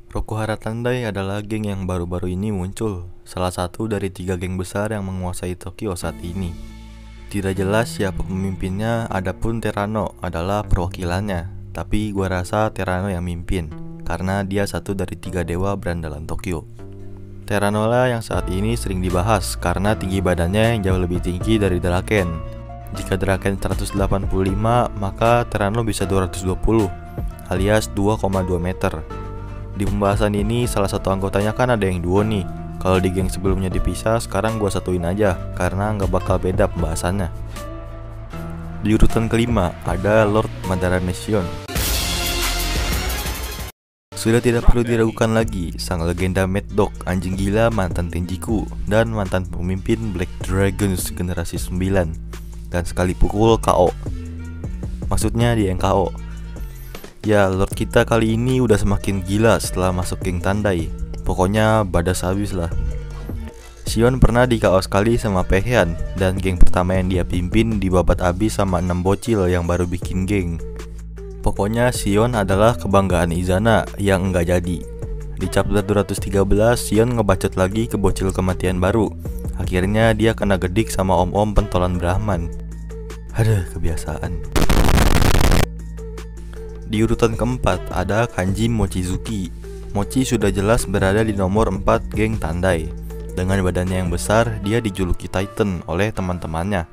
Rokuhara Tandai adalah geng yang baru-baru ini muncul, salah satu dari 3 geng besar yang menguasai Tokyo saat ini. Tidak jelas siapa pemimpinnya, adapun Terano adalah perwakilannya, tapi gua rasa Terano yang mimpin, karena dia satu dari 3 dewa berandalan Tokyo. Terano lah yang saat ini sering dibahas, karena tinggi badannya yang jauh lebih tinggi dari Draken. Jika Draken 185, maka Terano bisa 220, alias 2,2 meter. Di pembahasan ini salah satu anggotanya kan ada yang duo nih. Kalau di geng sebelumnya dipisah, sekarang gua satuin aja karena nggak bakal beda pembahasannya. Di urutan kelima ada Lord Madara Nation. Sudah tidak perlu diragukan lagi, sang legenda Mad Dog, anjing gila mantan Tenjiku dan mantan pemimpin Black Dragons generasi 9 dan sekali pukul KO. Maksudnya di NKO. Ya, Lord kita kali ini udah semakin gila setelah masuk geng Tandai. Pokoknya badas habis lah. Sion pernah di KO sekali sama Pehean, dan geng pertama yang dia pimpin dibabat habis sama 6 bocil yang baru bikin geng. Pokoknya Sion adalah kebanggaan Izana yang enggak jadi. Di chapter 213, Sion ngebacot lagi ke bocil kematian baru. Akhirnya dia kena gedik sama om-om pentolan Brahman. Aduh, kebiasaan. Di urutan keempat ada Kanji Mochizuki. Mochi sudah jelas berada di nomor 4 geng Tandai. Dengan badannya yang besar, dia dijuluki Titan oleh teman-temannya.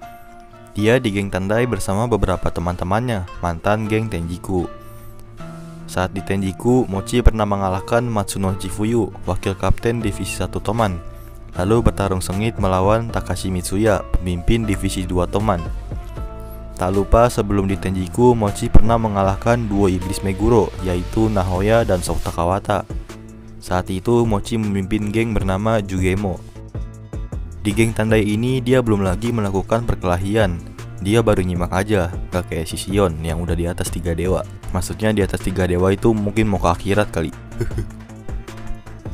Dia di geng Tandai bersama beberapa teman-temannya, mantan geng Tenjiku. Saat di Tenjiku, Mochi pernah mengalahkan Matsuno Chifuyu, wakil kapten divisi 1 Toman. Lalu bertarung sengit melawan Takashi Mitsuya, pemimpin divisi 2 Toman. Tak lupa sebelum di Tenjiku, Mochi pernah mengalahkan duo iblis Meguro, yaitu Nahoya dan Sota Kawata. Saat itu Mochi memimpin geng bernama Jugemo. Di geng Tandai ini dia belum lagi melakukan perkelahian. Dia baru nyimak aja, gak kayak si Sion yang udah di atas 3 dewa. Maksudnya di atas 3 dewa itu mungkin mau ke akhirat kali.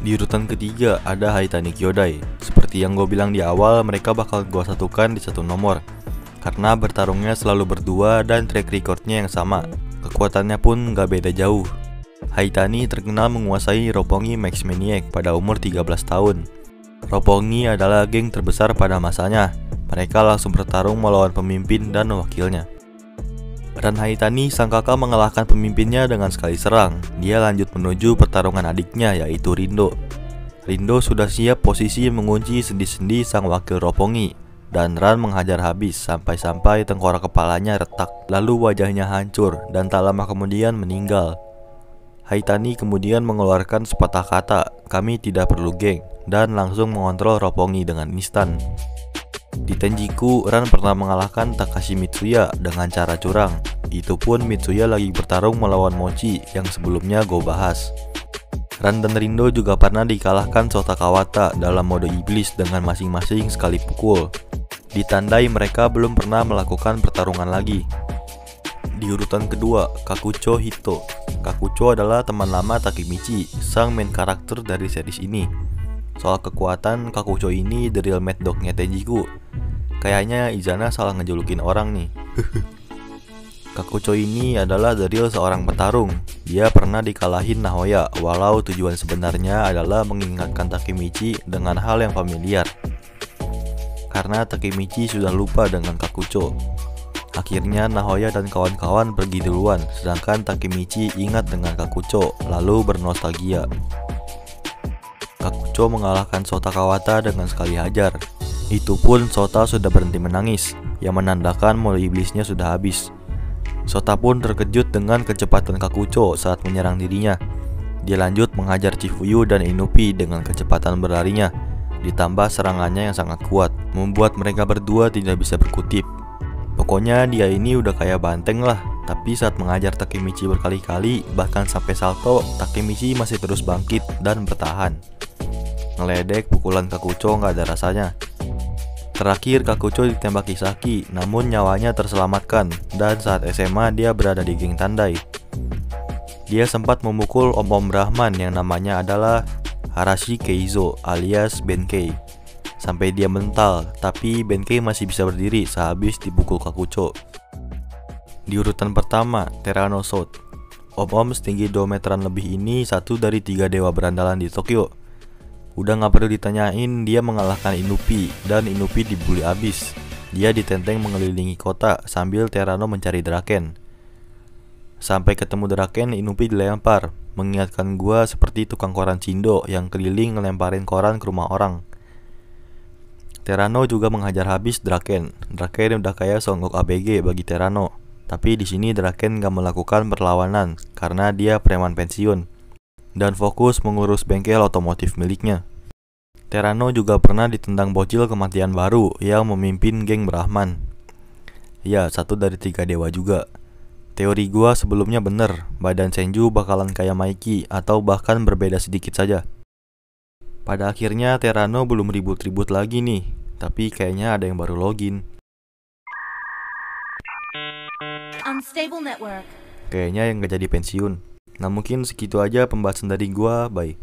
Di urutan ketiga ada Haitani Kyodai. Seperti yang gue bilang di awal, mereka bakal gue satukan di 1 nomor. Karena bertarungnya selalu berdua dan track recordnya yang sama. Kekuatannya pun gak beda jauh. Haitani terkenal menguasai Roppongi Max Maniac pada umur 13 tahun. Roppongi adalah geng terbesar pada masanya. Mereka langsung bertarung melawan pemimpin dan wakilnya. Dan Haitani sang kakak mengalahkan pemimpinnya dengan sekali serang. Dia lanjut menuju pertarungan adiknya yaitu Rindo. Rindo sudah siap posisi mengunci sendi-sendi sang wakil Roppongi. Dan Ran menghajar habis sampai-sampai tengkorak kepalanya retak. Lalu wajahnya hancur dan tak lama kemudian meninggal. Haitani kemudian mengeluarkan sepatah kata, "Kami tidak perlu geng," dan langsung mengontrol Roppongi dengan instan. Di Tenjiku, Ran pernah mengalahkan Takashi Mitsuya dengan cara curang. Itu pun Mitsuya lagi bertarung melawan Mochi yang sebelumnya gue bahas. Ran dan Rindo juga pernah dikalahkan Sota Kawata dalam mode iblis dengan masing-masing sekali pukul. Di Tandai mereka belum pernah melakukan pertarungan lagi. Di urutan kedua, Kakucho Hito. Kakucho adalah teman lama Takemichi, sang main karakter dari series ini. Soal kekuatan, Kakucho ini the real Mad Dog-nya Tenjiku. Kayaknya Izana salah ngejulukin orang nih. Kakucho ini adalah the real seorang petarung. Dia pernah dikalahin Nahoya, walau tujuan sebenarnya adalah mengingatkan Takemichi dengan hal yang familiar. Karena Takemichi sudah lupa dengan Kakucho. Akhirnya Nahoya dan kawan-kawan pergi duluan, sedangkan Takemichi ingat dengan Kakucho, lalu bernostalgia. Kakucho mengalahkan Sota Kawata dengan sekali hajar. Itu pun Sota sudah berhenti menangis, yang menandakan mode iblisnya sudah habis. Sota pun terkejut dengan kecepatan Kakucho saat menyerang dirinya. Dia lanjut menghajar Chifuyu dan Inupi dengan kecepatan berlarinya. Ditambah serangannya yang sangat kuat, membuat mereka berdua tidak bisa berkutip. Pokoknya dia ini udah kayak banteng lah. Tapi saat mengajar Takemichi berkali-kali, bahkan sampai salto, Takemichi masih terus bangkit dan bertahan. Ngeledek pukulan Kakucho gak ada rasanya. Terakhir Kakucho ditembak Kisaki, namun nyawanya terselamatkan. Dan saat SMA dia berada di geng Tandai. Dia sempat memukul om-om Brahman yang namanya adalah Harashi Keizo alias Benkei sampai dia mental, tapi Benkei masih bisa berdiri sehabis dipukul Kakucho. Di urutan pertama, Terano South. Om-om setinggi 2 meteran lebih ini satu dari 3 dewa berandalan di Tokyo. Udah gak perlu ditanyain, dia mengalahkan Inupi, dan Inupi dibully abis. Dia ditenteng mengelilingi kota sambil Terano mencari Draken. Sampai ketemu Draken, Inupi dilempar, mengingatkan gua seperti tukang koran Cindo yang keliling ngelemparin koran ke rumah orang. Terano juga menghajar habis Draken. Draken udah kayak Son Goku ABG bagi Terano. Tapi di sini Draken gak melakukan perlawanan karena dia preman pensiun dan fokus mengurus bengkel otomotif miliknya. Terano juga pernah ditendang bocil kematian baru yang memimpin geng Brahman. Ya, satu dari 3 dewa juga. Teori gua sebelumnya bener, badan Senju bakalan kayak Mikey atau bahkan berbeda sedikit saja. Pada akhirnya Terano belum ribut-ribut lagi nih, tapi kayaknya ada yang baru login. Unstable network. Kayaknya yang gak jadi pensiun. Nah mungkin segitu aja pembahasan dari gua, bye.